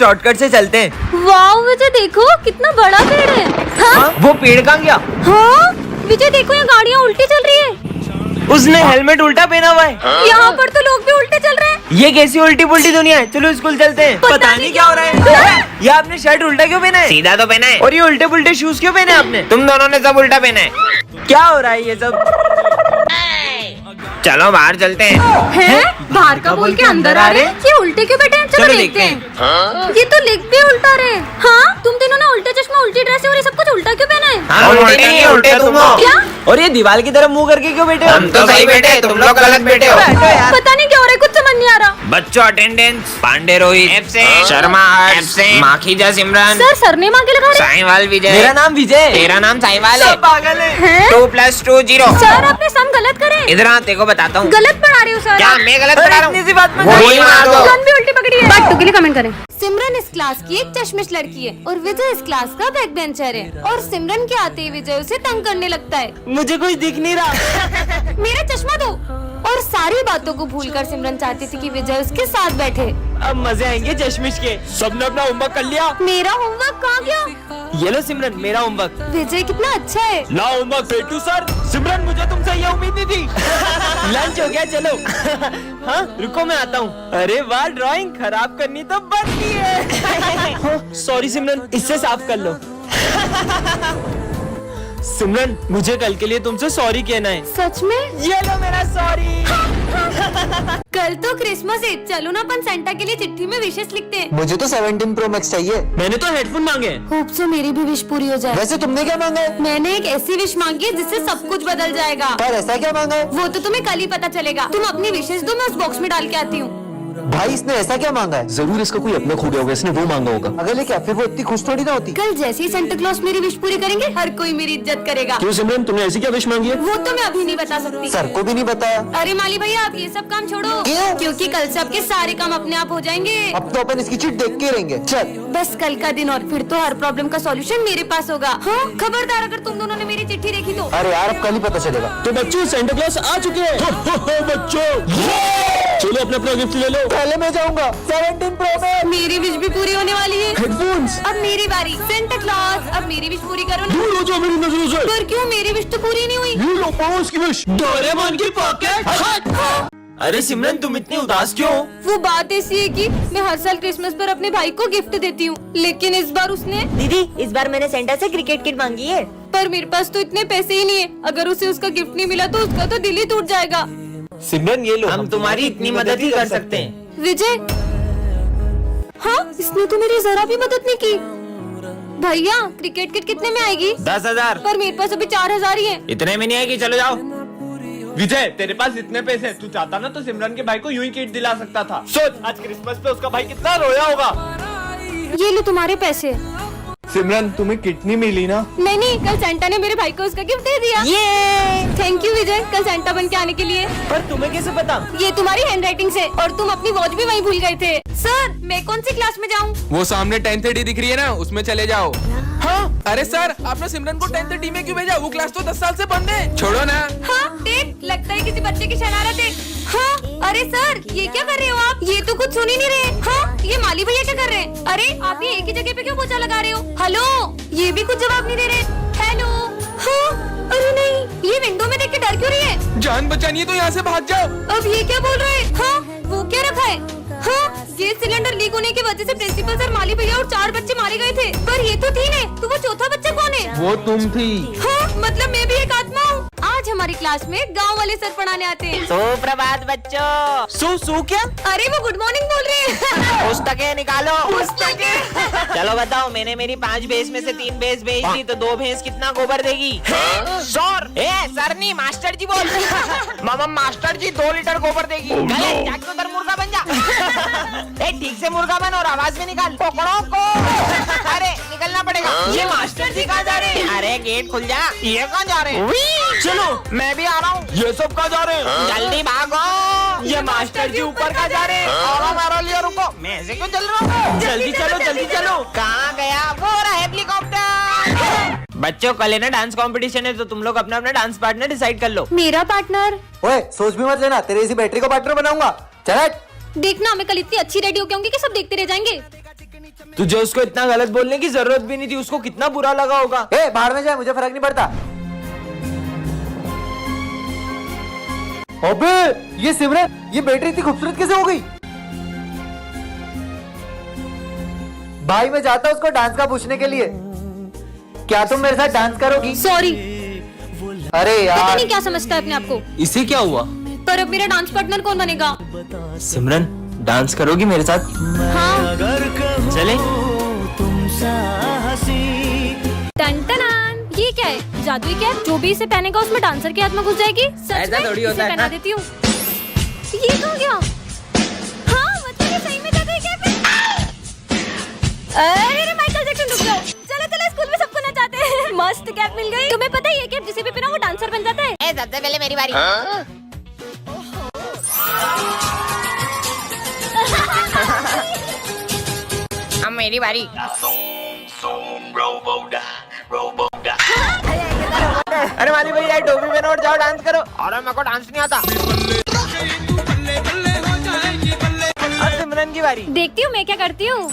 Shortcut से चलते हैं। वाओ विजय देखो कितना बड़ा पेड़ है। हाँ? वो पेड़ कहाँ गया? हाँ विजय देखो यहाँ गाड़ियाँ उल्टी चल रही है। उसने हेलमेट उल्टा पहना हुआ है। यहाँ पर तो लोग भी उल्टे चल रहे हैं। ये कैसी उल्टी पुल्टी दुनिया है। चलो स्कूल चलते हैं। पता नहीं क्या हो रहा है। ये आपने शर्ट उल्टा क्यों पहना है? सीधा तो पहना है। और ये उल्टे पुल्टे शूज क्यों पहने आपने? तुम दोनों ने सब उल्टा पहना है। क्या हो रहा है ये सब? चलो बाहर चलते हैं। हैं? बाहर का बोल के अंदर आ रहे हैं। ये उल्टे क्यों बैठे हैं? चलो देखते हैं। ये तो लिख भी उल्टा रहे। हाँ तुम तीनों ने उल्टे चश्मा उल्टी ड्रेस और ये सब कुछ उल्टा क्यों पहना है? हम उल्टे नहीं उल्टे तुम हो। क्या? और ये दीवार की तरफ मुंह करके क्यों बैठे हो? हम तो सही बैठे, तुम लोग गलत बैठे हो। बैठो यार। पता नहीं क्या हो रहा है, कुछ समझ नहीं आ रहा। बच्चों attendance. Pandey Rohit absent, Sharma absent, Makhija Simran, sir surname आगे लगा रहे साईवाल विजय। मेरा नाम विजय। तेरा नाम साईवाल है। सब पागल है। हैं? 2 + 2 0। सर आपने सम गलत करे। इधर आ, तेरे को बताता हूँ। गलत पढ़ा रही हूँ सर। क्या मैं गलत पढ़ा रहा इतनी हूँ? सी बात में गोली मार दो। गन भी उल्टी पकड़ी है। बात के लिए कमेंट करें। सिमरन इस क्लास की एक चश्मिश लड़की है और विजय इस क्लास का बैक बेंचर है और सिमरन के आते ही विजय उसे तंग करने लगता है। मुझे कुछ दिख नहीं रहा। मेरा चश्मा दो। और सारी बातों को भूलकर सिमरन चाहती थी कि विजय उसके साथ बैठे। अब मजे आएंगे चश्मिश के। सबने अपना होमवर्क कर लिया? मेरा होमवर्क कहाँ गया? ये लो सिमरन मेरा होमवर्क। विजय कितना अच्छा है। ला होमवर्क पेटू सर। सिमरन मुझे तुमसे ये उम्मीद नहीं थी। लंच हो गया चलो। हाँ रुको मैं आता हूँ। अरे वाह ड्राइंग खराब करनी तो बनती है। सॉरी सिमरन इससे साफ कर लो। सिमरन मुझे कल के लिए तुमसे सॉरी कहना है। सच में? ये लो मेरा सॉरी। कल तो क्रिसमस है, चलो ना अपन सेंटा के लिए चिट्ठी में विशेष लिखते हैं। मुझे तो 17 Pro Max चाहिए। मैंने तो हेडफोन मांगे हैं। होप सो मेरी भी विश पूरी हो जाए। वैसे तुमने क्या मांगा है? मैंने एक ऐसी विश मांगी है जिससे सब कुछ बदल जाएगा। पर ऐसा क्या मांगा है? वो तो तुम्हें कल ही पता चलेगा। तुम अपनी विशेष दो, मैं उस बॉक्स में डाल के आती हूँ। भाई इसने ऐसा क्या मांगा है? जरूर इसका कोई अपना खो गया होगा, इसने वो मांगा होगा। अगर लेके फिर वो इतनी खुश थोड़ी ना होती। कल जैसे ही सेंटा क्लॉज मेरी विश पूरी करेंगे हर कोई मेरी इज्जत करेगा। क्यों सिमरन तुमने ऐसी क्या विश मांगी है? वो तो मैं अभी नहीं बता सकती। सर को भी नहीं बताया। अरे माली भैया आप ये सब काम छोड़ो। क्यों? क्योंकि कल से आपके सारे काम अपने आप हो जाएंगे। अब तो अपन इसकी चिट देख के रहेंगे। चल बस कल का दिन और फिर तो हर प्रॉब्लम का सॉल्यूशन मेरे पास होगा। हाँ खबरदार अगर तुम दोनों ने मेरी चिट्ठी देखी तो। अरे यार अब कल ही पता चलेगा। तो बच्चों सेंटा क्लॉज आ चुके हैं। बच्चों चलो अपना अपना गिफ्ट ले लो। पहले मैं जाऊंगा 17 Pro Max। मेरी विश भी पूरी होने वाली है। हेडफोन्स अब मेरी बारी। सेंटा क्लॉज अब मेरी विश पूरी करो ना। दूर हो जाओ मेरी नजरों से। पर क्यों मेरी विश तो पूरी नहीं हुई? ये लो पड़ोस की विश। डोरेमोन की पॉकेट। अरे सिमरन तुम इतनी उदास क्यों हो? वो बात ऐसी है कि मैं हर साल क्रिसमस पर अपने भाई को गिफ्ट देती हूँ, लेकिन इस बार उसने। दीदी इस बार मैंने सेंटा से क्रिकेट किट मांगी है। पर मेरे पास तो इतने पैसे ही नहीं है। अगर उसे उसका गिफ्ट नहीं मिला तो उसका तो दिल ही टूट जाएगा। सिमरन ये लो हम तुम्हारी इतनी मदद ही कर सकते हैं। विजय हाँ इसने तो मेरी जरा भी मदद नहीं की। भैया क्रिकेट किट कितने में आएगी? 10,000। पर मेरे पास अभी 4,000 ही है। इतने में नहीं आएगी, चलो जाओ। विजय तेरे पास इतने पैसे हैं, तू चाहता ना तो सिमरन के भाई को यूं ही किट दिला सकता था। सोच आज क्रिसमस पे उसका भाई कितना रोया होगा। ये लो तुम्हारे पैसे। सिमरन तुम्हें किट नहीं मिली ना? नहीं कल सेंटा ने मेरे भाई को उसका गिफ्ट दे दिया। ये थैंक यू विजय कल सेंटा बन के आने के लिए। पर तुम्हें कैसे पता? ये तुम्हारी हैंडराइटिंग से। और तुम अपनी वॉच भी वहीं भूल गए थे। सर मैं कौन सी क्लास में जाऊँ? वो सामने 10:30 दिख रही है ना, उसमें चले जाओ। हाँ? अरे सर आपने सिमरन को 10:30 में क्यों भेजा? वो क्लास तो 10 साल से बंद है। छोड़ो ना। हाँ देख लगता है किसी बच्चे की शरारत है। हाँ अरे सर ये क्या कर रहे हो आप? ये तो कुछ सुन ही नहीं रहे। हाँ ये माली भैया क्या कर रहे हैं? अरे आप ये एक ही जगह पे क्यों पोछा लगा रहे हो? हेलो ये भी कुछ जवाब नहीं दे रहे। हेलो हाँ अरे नहीं ये विंडो में देख के डर क्यों रही है? जान बचानी है तो यहाँ से भाग जाओ। अब ये क्या बोल रहे हैं? हाँ वो क्या रखा है? हाँ गैस सिलेंडर लीक होने की वजह से प्रिंसिपल सर माली भैया और 4 बच्चे मारे गए थे। पर ये तो 3 है, तो वो चौथा बच्चा कौन है? वो तुम थी। हाँ मतलब मैं भी एक आत्मा हूँ। आज हमारी क्लास में गांव वाले सर पढ़ाने आते हैं। सुप्रभात बच्चों। सू क्या? अरे वो गुड मॉर्निंग बोल रहे हैं। पुस्तकें निकालो। पुस्तकें। चलो बताओ मैंने मेरी 5 भैंस में से 3 भैंस बेच दी तो 2 भैंस कितना गोबर देगी? सर सर नहीं मास्टर जी बोल। मामा मास्टर जी 2 लीटर गोबर देगी। जाके उधर मुर्गा बन जा। ठीक से मुर्गा बन और आवाज में निकाल। पकड़ो को। अरे निकलना पड़ेगा। ये मास्टर जी कहाँ जा रहे हैं? अरे गेट खुल जा। ये कहाँ जा रहे हैं? चलो मैं भी आ रहा हूँ। ये सब कहाँ जा रहे हैं? जल्दी भागो। ये मास्टर जी ऊपर कहाँ जा रहे हैं? और मारो लिया रुको। मैं ऐसे क्यों चल रहा हूँ? जल्दी चलो जल्दी चलो। कहाँ गया? वो रहा हेलीकॉप्टर। बच्चों कल है ना डांस कंपटीशन है तो तुम लोग अपना अपना डांस पार्टनर डिसाइड कर लो। मेरा पार्टनर? ओए सोच भी मत लेना, तेरे इसी बैटरी को पार्टनर बनाऊंगा। चल देखना मैं कल इतनी अच्छी रेडी होके आऊंगी कि सब देखते रह जाएंगे। तुझे उसको इतना गलत बोलने की जरूरत भी नहीं थी, उसको कितना बुरा लगा होगा। ए बाहर में जाए, मुझे फर्क नहीं पड़ता। अबे ये सिमरन, ये बैटरी इतनी खूबसूरत कैसे हो गई? भाई मैं जाता हूँ उसको डांस का पूछने के लिए। क्या तुम मेरे साथ डांस करोगी? सॉरी। अरे पता यार नहीं क्या समझता है अपने आप को। इसे क्या हुआ? पर अब मेरा डांस पार्टनर कौन बनेगा? सिमरन डांस करोगी मेरे साथ? हाँ। चले। टन-टनान, ये क्या है? जादुई कैप? जो भी इसे पहनेगा उसमें डांसर की आत्मा घुस जाएगी। सच ऐसा में? थोड़ी होता इसे है। पहना देती हूँ। ये कहाँ गया? हाँ, मतलब ये सही में जादुई कैप है। अरे माइकल जैक्सन, रुक जाओ। चलो चलो, स्कूल में सबको नचाते हैं। मस्त कैप मिल गई। तुम्हें पता है ये कैप जिसे भी पहना वो डांसर बन जाता है। सबसे पहले मेरी बारी। अब मेरी बारी। अरे माली भैया टोपी पहनो और जाओ डांस करो। अरे मेरे को डांस नहीं आता। अब सिमरन की बारी। देखती हूँ मैं क्या करती हूँ।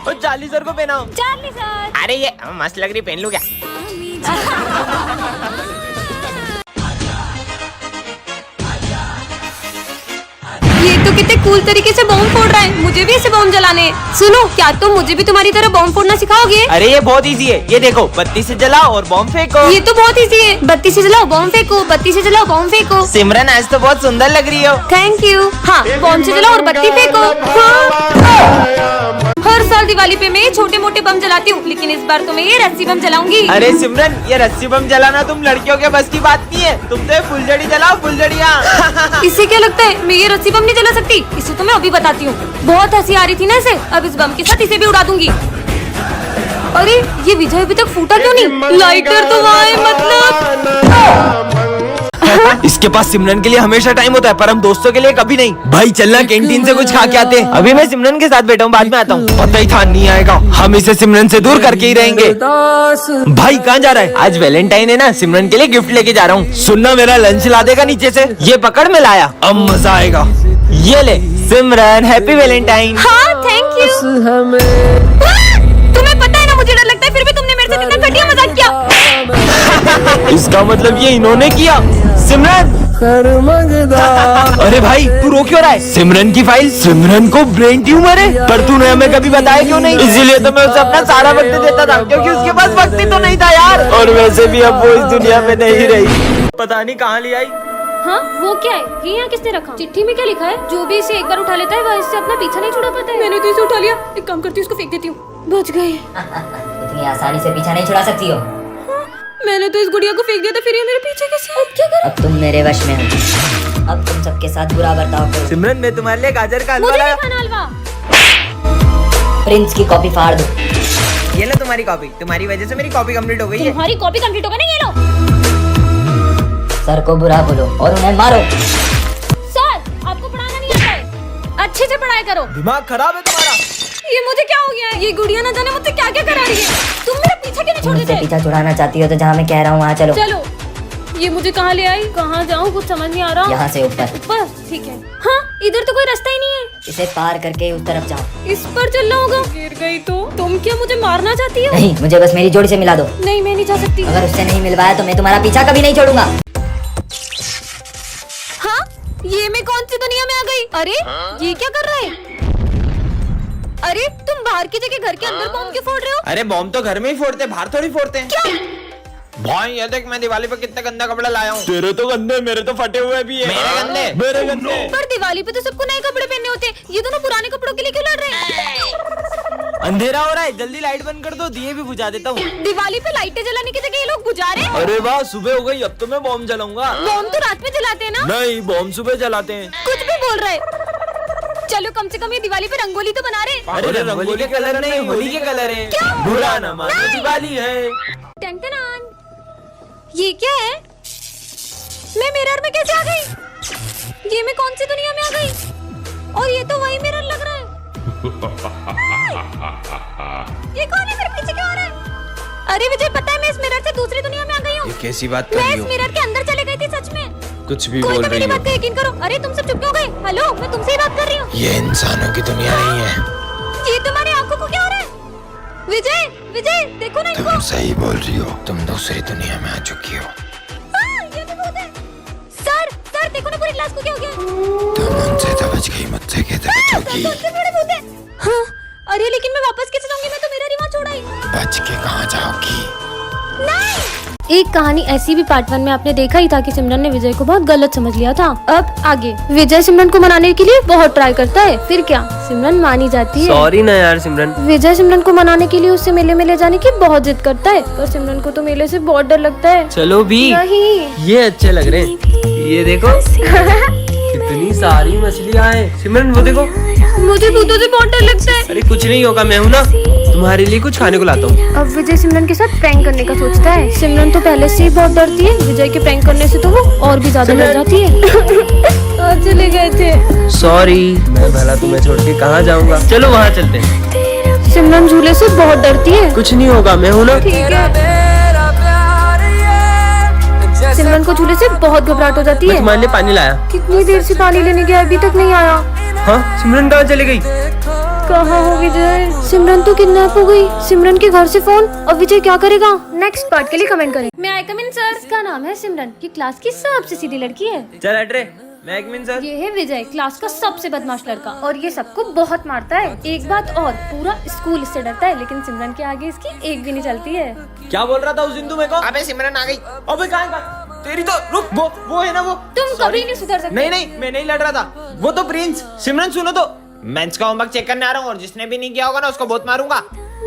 और चार्ली सर को पहनाओ। Charlie sir. अरे ये मस्त लग रही, पहन लूं क्या? ये तो कितने कूल तरीके से बॉम्ब फोड़ रहा है। मुझे भी ऐसे बॉम्ब जलाने हैं। सुनो, क्या तुम मुझे भी तुम्हारी तरह बॉम्ब फोड़ना सिखाओगे? अरे ये बहुत इजी है, ये देखो बत्ती से जलाओ और बॉम्ब फेंको। ये तो बहुत इजी है। बत्ती से जलाओ बॉम्ब फेंको, बत्ती से जलाओ बॉम्ब फेंको। सिमरन आज तो बहुत सुंदर लग रही हो। Thank you. हाँ, बॉम्ब से जलाओ और बत्ती फेंको। हाँ। हर साल दिवाली पे मैं ये छोटे मोटे बम जलाती हूँ, लेकिन इस बार तो मैं ये रस्सी बम जलाऊंगी। अरे सिमरन, ये रस्सी बम जलाना तुम लड़कियों के बस की बात नहीं है। तुम तो ये फुलझड़ी जलाओ, फुलझड़ियाँ। इससे क्या लगता है मैं ये रस्सी बम नहीं जला सकती? इसे तो मैं अभी बताती हूँ। बहुत हंसी आ रही थी ना इसे, अब इस बम के साथ इसे भी उड़ा दूंगी। अरे ये विजय अभी तक फूटा क्यों नहीं? लाइटर तो वहाँ है, मतलब। इसके पास सिमरन के लिए हमेशा टाइम होता है, पर हम दोस्तों के लिए कभी नहीं। भाई चलना कैंटीन से कुछ खा के आते हैं। अभी मैं सिमरन के साथ बैठा हूँ, बाद में आता हूँ। पता ही था नहीं आएगा, हम इसे सिमरन से दूर करके ही रहेंगे। भाई कहाँ जा रहा है? आज वैलेंटाइन है ना, सिमरन के लिए गिफ्ट लेके जा रहा हूँ। सुनना, मेरा लंच ला देगा नीचे से। ये पकड़ में लाया, अब मजा आएगा। ये ले सिमरन, हैप्पी वैलेंटाइन। हाँ थैंक यू। तुम्हें पता है ना मुझे डर लगता है, फिर भी तुमने मेरे साथ इतना घटिया मजाक किया। इसका मतलब ये इन्होंने किया। सिमरन अरे भाई तू रो क्यों रहा है? सिमरन की फाइल, सिमरन को ब्रेन ट्यूमर है, पर तूने हमें कभी बताया क्यों नहीं? इसीलिए तो मैं उसे अपना सारा वक्त देता था, क्योंकि उसके पास वक्त ही तो नहीं था यार। और वैसे भी अब वो इस दुनिया में नहीं रही, पता नहीं कहाँ ले आई। हाँ वो क्या है? ये यहाँ किसने रखा? चिट्ठी में क्या लिखा है? जो भी इसे एक बार उठा लेता है वह इससे अपना पीछा नहीं छुड़ा पाता है। मैंने तो इसे उठा लिया। एक काम करती हूँ, इसको फेंक देती हूँ। बच गए। इतनी आसानी से पीछा नहीं छुड़ा सकती हो। मैंने तो इस गुड़िया को फेंक दिया था, फिर ये मेरे पीछे कैसे? अब क्या करूं? अब तुम मेरे वश में हो। अब तुम सबके साथ बुरा बर्ताव करो। सिमरन मैं तुम्हारे लिए गाजर का हलवा मुझे लाया। नहीं खाना हलवा। प्रिंस की कॉपी फाड़ दो। ये लो तुम्हारी कॉपी, तुम्हारी वजह से मेरी कॉपी कंप्लीट हो गई है। तुम्हारी कॉपी कंप्लीट होगा ना, ये लो। सर को बुरा बोलो और उन्हें मारो। सर आपको पढ़ाना नहीं आता है, अच्छे से पढ़ाई करो। दिमाग खराब है तुम्हारा। ये मुझे क्या हो गया है? ये गुड़िया ना जाने मुझसे क्या क्या करा रही है। तुम मेरा पीछा क्यों नहीं छोड़ मुझसे देते? पीछा छुड़ाना चाहती हो तो जहाँ मैं कह रहा हूँ वहाँ चलो। चलो। ये मुझे कहाँ ले आई? कहाँ जाऊँ कुछ समझ नहीं आ रहा। यहाँ से ऊपर। ऊपर? ठीक है। हाँ इधर तो कोई रास्ता ही नहीं है। इसे पार करके उस तरफ जाओ। इस पर चलना होगा। गिर गई तो? तुम क्या मुझे मारना चाहती हो? नहीं, मुझे बस मेरी जोड़ी से मिला दो। नहीं मैं नहीं जा सकती। अगर उससे नहीं मिलवाया तो मैं तुम्हारा पीछा कभी नहीं छोड़ूंगा। हाँ ये मैं कौन सी दुनिया में आ गई? अरे ये क्या कर रहा है? अरे तुम बाहर की जगह घर के अंदर बॉम्ब क्यों फोड़ रहे हो? अरे बॉम्ब तो घर में ही फोड़ते, बाहर थोड़ी फोड़ते हैं। क्या? भाई ये देख, मैं दिवाली पे कितना गंदा कपड़ा लाया हूँ। तेरे तो गंदे, मेरे तो फटे हुए भी है। मेरे गंदे? मेरे गंदे। पर दिवाली पे तो सबको नए कपड़े पहनने होते हैं, ये दोनों पुराने कपड़ों के लिए क्यों लड़ रहे हैं? अंधेरा हो रहा है, जल्दी लाइट बंद कर दो, दिए भी बुझा देता हूँ। दिवाली पे लाइटें जलाने की जगह ये लोग बुझा रहे हैं। अरे वाह, सुबह हो गई, अब तो मैं बॉम्ब जलाऊंगा। बॉम्ब तो रात में जलाते हैं ना? नहीं, बॉम्ब सुबह जलाते हैं। कुछ भी बोल रहे। चलो कम से कम ये दिवाली पे रंगोली तो बना रहे। अरे रंगोली के कलर नहीं, होली के कलर है। बुरा न मानो, दिवाली है। टन-टनान। ये क्या है? मैं मिरर में कैसे आ गई? ये मैं कौन सी दुनिया में आ गई? और ये तो वही मिरर लग रहा है। ये कौन है? मेरे पीछे क्यों आ रहा है? अरे मुझे पता है, मैं इस मिरर से दूसरी दुनिया में आ गई हूँ। ये कैसी बात कर मैं रही इस हो? मिरर के अंदर चले गई थी सच में। कुछ भी कोई बोल तो रही मेरी हो। बात का यकीन करो। अरे तुम सब चुप क्यों हो गए? हेलो, मैं तुमसे ही बात कर रही हूँ। ये इंसानों की दुनिया नहीं है। ये तुम्हारी आंखों को क्या हो रहा है? विजय, विजय देखो ना इनको। तुम सही बोल रही हो, तुम दूसरी दुनिया में आ चुकी हो। ये भी भूत है। सर देखो ना पूरी क्लास को क्या हो गया? तुम उनसे तो बच गई, मुझसे कैसे बचोगी? सबसे बड़े भूत है। हाँ, अरे लेकिन मैं वापस कैसे जाऊंगी? मैं तो मेरा रिवाज छोड़ा ही। बच के कहाँ जाओगी? एक कहानी ऐसी भी पार्ट 1 में आपने देखा ही था कि सिमरन ने विजय को बहुत गलत समझ लिया था। अब आगे विजय सिमरन को मनाने के लिए बहुत ट्राई करता है, फिर क्या सिमरन मानी जाती है। सॉरी ना यार सिमरन। विजय सिमरन को मनाने के लिए उससे मेले में ले जाने की बहुत जिद करता है, पर सिमरन को तो मेले से बहुत डर लगता है। चलो भी, नहीं ये अच्छे लग रहे हैं। ये देखो कितनी सारी मछलियाँ हैं। सिमरन वो देखो। मुझे भूतों से बहुत डर लगता है। अरे कुछ नहीं होगा, मैं हूँ ना, तुम्हारे लिए कुछ खाने को लाता हूँ। अब विजय सिमरन के साथ प्रैंक करने का सोचता है। सिमरन तो पहले से ही बहुत डरती है, विजय के प्रैंक करने से तो वो और भी ज्यादा डर जाती है। और चले गए थे। सॉरी, मैं भला तुम्हें छोड़ के कहाँ जाऊँगा। चलो वहाँ चलते हैं। सिमरन झूले से बहुत डरती है। कुछ नहीं होगा, मैं हूँ ना। ठीक है। सिमरन को झूले से बहुत घबराहट हो जाती मैं है। तुम्हारे लिए पानी लाया। कितनी देर से पानी लेने गया, अभी तक नहीं आया। हाँ, सिमरन कहाँ चली गई? कहाँ हो विजय? सिमरन तो किडनैप हो गई। सिमरन के घर से फोन। अब विजय क्या करेगा? नेक्स्ट पार्ट के लिए कमेंट करें। मैं आई कम इन सर। इसका नाम है सिमरन। ये क्लास की सबसे सीधी लड़की है। चल हट रे, मैं एक मिनट सर। ये है विजय, क्लास का सबसे बदमाश लड़का, और ये सबको बहुत मारता है। एक बात और, पूरा स्कूल इससे डरता है, लेकिन सिमरन के आगे इसकी एक भी नहीं चलती है। क्या बोल रहा था उस दिन तू मेरे को? अबे सिमरन आ गई। अबे कहाँ? तेरी तो रुक, वो है ना वो। तुम कभी नहीं सुधर सकते। नहीं, मैं नहीं लड़ रहा था, वो तो प्रिंस। सिमरन सुनो तो, मैं इसका होमवर्क चेक करने आ रहा हूँ और जिसने भी नहीं किया होगा ना उसको बहुत मारूंगा।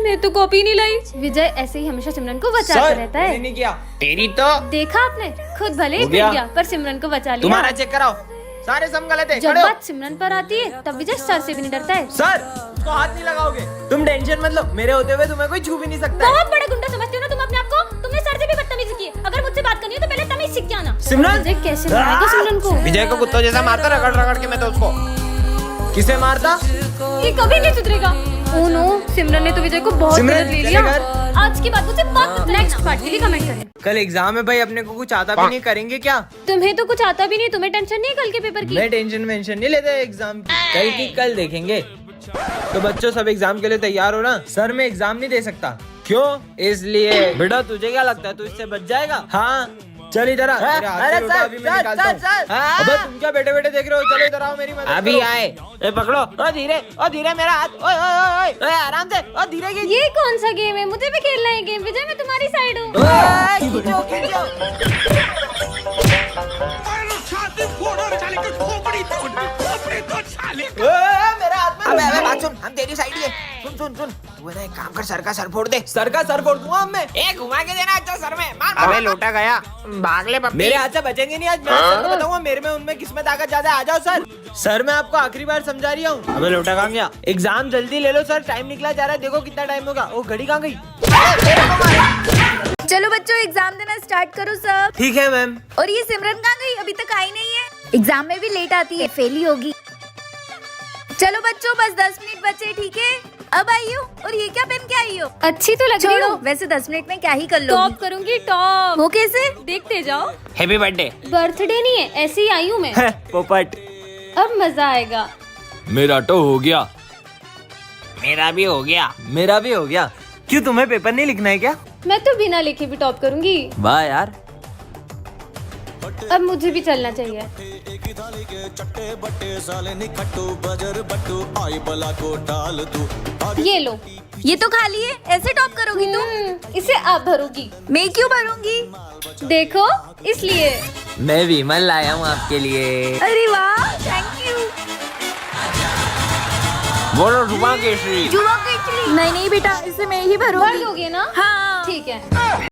मैं तो कॉपी नहीं लाई। विजय ऐसे ही हमेशा सिमरन को बचाता रहता मैंने है। नहीं किया। तेरी तो देखा आपने, खुद भले ही हो गया। गिर गया पर सिमरन को बचा लिया। तुम्हारा चेक कराओ, सारे सम गलत है। जब खड़े हो। बात सिमरन पर आती है तब विजय सर से भी नहीं डरता है। सर, उसको हाथ नहीं लगाओगे। तुम टेंशन मत लो, मेरे होते हुए तुम्हें कोई छू भी नहीं सकता है। बहुत बड़ा गुंडा समझते हो ना तुम अपने आप को? तुमने सर से भी बदतमीजी की है। अगर मुझसे बात करनी है तो पहले तमीज सीख के आना। सिमरन! विजय कैसे मारेगा सिमरन को? विजय को कुत्तों जैसा मारता रगड़ रगड़ के, मैं तो उसको। किसे मारता? ये कभी नहीं सुधरेगा। ओह नो, सिमरन ने तो विजय को बहुत सिमरन, गलत ले लिया। चले घर। आज की बात मुझसे बात। नेक्स्ट पार्ट के लिए कमेंट करें। कल एग्जाम है भाई, अपने को कुछ आता भी नहीं, करेंगे क्या? तुम्हें तो कुछ आता भी नहीं, तुम्हें टेंशन नहीं है कल के पेपर की? मैं टेंशन नहीं लेते एग्जाम की। कल की कल देखेंगे। तो बच्चों सब एग्जाम के लिए तैयार हो ना? सर मैं एग्जाम नहीं दे सकता। क्यों? इसलिए बेटा तुझे क्या लगता है तू इससे बच जाएगा? हाँ चल इधर आ। तेरे हाथ से लोटा अभी मैं निकालता हूँ। अबे तुम क्या बैठे बैठे देख रहे हो? चलो इधर आओ, मेरी मदद अभी करो। आए। ए पकड़ो। ओ धीरे मेरा हाथ। ओए ओए ओए ओए आराम से। ओ धीरे की। ये कौन सा गेम है? मुझे भी खेलना है गेम। विजय मैं तुम्हारी साइड हूँ। खींचो खींचो। मेरा हाथ में अबे अबे बात सुन, हम तेरी साइड ही है। सुन तू है ना एक काम कर, सर का सर फोड़ दे। सर का सर फोड़ दूंगा अब मैं। ए घुमा के देना अच्छा सर में। मार। अबे लोटा गया, भाग ले पप्पी। मेरे हाथ से बचेंगे नहीं आज। मैं सर को बताऊंगा मेरे में उनमें किसमें ताकत ज्यादा है। आ जाओ सर। सर मैं आपको आखिरी बार समझा रही हूँ। अबे लोटा कहाँ गया? एग्जाम जल्दी ले लो सर, टाइम निकला जा रहा है। देखो कितना टाइम होगा। वो घड़ी कहाँ गई? चलो बच्चों एग्जाम देना स्टार्ट करो सब। ठीक है मैम। और ये सिमरन कहाँ गई? अभी तक आई नहीं है। एग्जाम में भी लेट आती है, फेल ही होगी। चलो बच्चों बस 10 मिनट बचे, ठीक है? अब आई हो। और ये क्या पहन के आई हो? अच्छी तो लग रही छोड़ो, हो। वैसे 10 मिनट में क्या ही कर लो। टॉप करूंगी टॉप। वो कैसे? देखते जाओ। Happy birthday. बर्थडे नहीं है, ऐसे ही आई हूँ मैं। पोपट। अब मजा आएगा। मेरा तो हो गया। मेरा भी हो गया। मेरा भी हो गया। क्यों तुम्हें पेपर नहीं लिखना है क्या? मैं तो बिना लिखे भी टॉप करूंगी। वाह यार। अब मुझे भी चलना चाहिए। ये लो। ये तो खाली है, ऐसे टॉप करोगी तुम? इसे आप भरोगी। मैं क्यों भरूंगी? देखो इसलिए। मैं विमल लाया हूँ आपके लिए। अरे वाह, थैंक यू। बोलो जुबा केसरी। जुआ केचली। नहीं बेटा, इसे मैं ही भरूंगी। भर दोगे ना? हाँ। ठीक है।